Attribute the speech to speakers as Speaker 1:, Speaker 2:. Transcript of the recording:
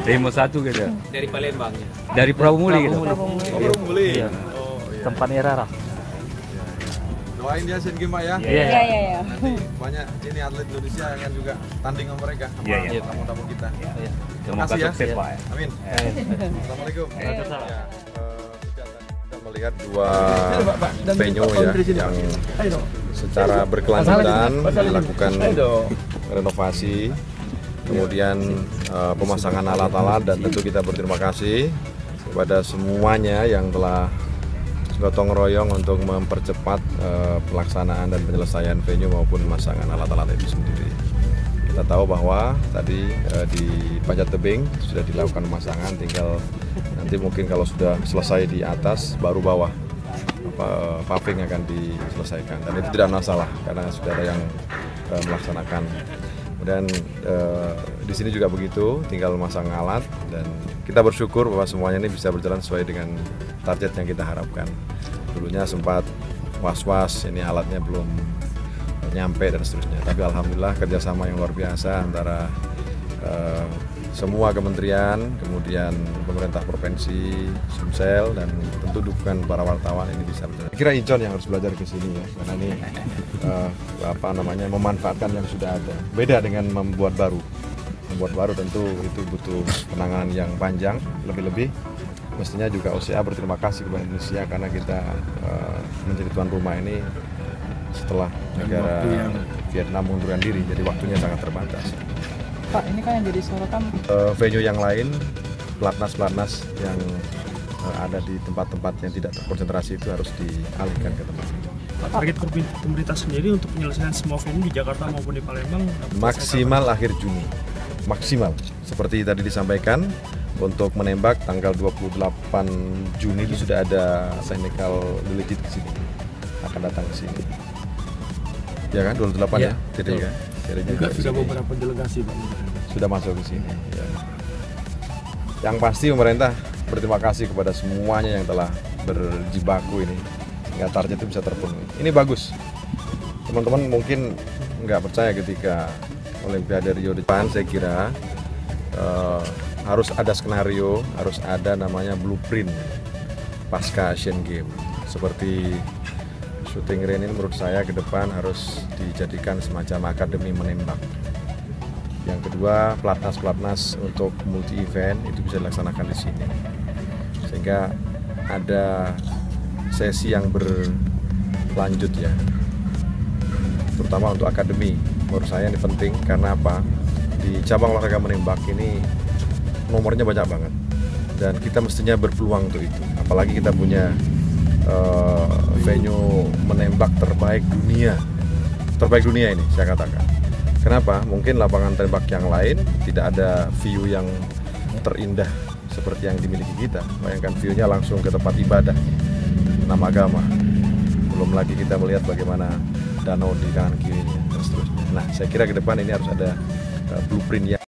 Speaker 1: Demo 1 gitu.
Speaker 2: Dari Palembang ya.
Speaker 1: Dari Prawumuli gitu.
Speaker 3: Prawumuli.
Speaker 1: Iya.
Speaker 3: Oh, iya.
Speaker 1: Tempatnya Rara.
Speaker 3: Doain dia Asian Games Pak ya.
Speaker 4: Iya.
Speaker 3: Nanti banyak ini atlet Indonesia yang juga tanding sama mereka, sama
Speaker 1: Iya.
Speaker 3: tamu-tamu kita.
Speaker 1: Semoga
Speaker 3: kasih ya.
Speaker 1: sukses Pak.
Speaker 3: Amin. Assalamualaikum.
Speaker 1: Waalaikumsalam.
Speaker 3: Kita melihat dua venue ya yang secara berkelanjutan melakukan renovasi, kemudian pemasangan alat-alat, dan tentu kita berterima kasih kepada semuanya yang telah gotong royong untuk mempercepat pelaksanaan dan penyelesaian venue maupun pemasangan alat-alat itu sendiri. Kita tahu bahwa tadi di Panjat Tebing sudah dilakukan pemasangan, tinggal nanti mungkin kalau sudah selesai di atas baru bawah paving akan diselesaikan, dan itu tidak masalah karena sudah ada yang melaksanakan. Dan di sini juga begitu, tinggal memasang alat, dan kita bersyukur bahwa semuanya ini bisa berjalan sesuai dengan target yang kita harapkan. Dulunya sempat was-was, ini alatnya belum nyampe dan seterusnya, tapi alhamdulillah kerjasama yang luar biasa antara semua kementerian, kemudian pemerintah provinsi, Sumsel, dan tentu dukungan para wartawan ini bisa berjalan. Saya kira Icon yang harus belajar ke sini ya, karena ini memanfaatkan yang sudah ada. Beda dengan membuat baru. Membuat baru tentu itu butuh penanganan yang panjang, lebih-lebih mestinya juga OCA berterima kasih kepada Indonesia karena kita menjadi tuan rumah ini setelah negara Vietnam mengundurkan diri, jadi waktunya sangat terbatas.
Speaker 5: Pak, ini kan yang jadi sorotan
Speaker 3: venue yang lain, pelatnas yang ada di tempat-tempat yang tidak terkonsentrasi itu harus dialihkan ke tempat lain.
Speaker 6: Target pemerintah sendiri untuk penyelesaian semua venue di Jakarta maupun di Palembang
Speaker 3: maksimal akhir Juni, maksimal seperti tadi disampaikan. Untuk menembak tanggal 28 Juni itu sudah ada Senegal delegate ke sini, akan datang ke sini. Ya kan, 28 ya? Jadi kan?
Speaker 6: Juga sudah beberapa delegasi Pak.
Speaker 3: Sudah masuk ke sini. Ya. Yang pasti pemerintah berterima kasih kepada semuanya yang telah berjibaku ini sehingga target itu bisa terpenuhi. Ini bagus. Teman-teman mungkin nggak percaya ketika Olimpiade Rio de Janeiro, saya kira harus ada skenario, harus ada namanya blueprint pasca Asian Games. Seperti shooting range ini menurut saya ke depan harus dijadikan semacam akademi menembak. Yang kedua, pelatnas untuk multi event itu bisa dilaksanakan di sini. Sehingga ada sesi yang berlanjut ya. Terutama untuk akademi. Menurut saya ini penting karena apa? Di cabang olahraga menembak ini nomornya banyak banget. Dan kita mestinya berpeluang untuk itu. Apalagi kita punya venue menembak terbaik dunia ini saya katakan. Kenapa? Mungkin lapangan tembak yang lain tidak ada view yang terindah seperti yang dimiliki kita. Bayangkan view-nya langsung ke tempat ibadah, nama agama. Belum lagi kita melihat bagaimana danau di kanan kirinya dan seterusnya. Nah, saya kira ke depan ini harus ada blueprint yang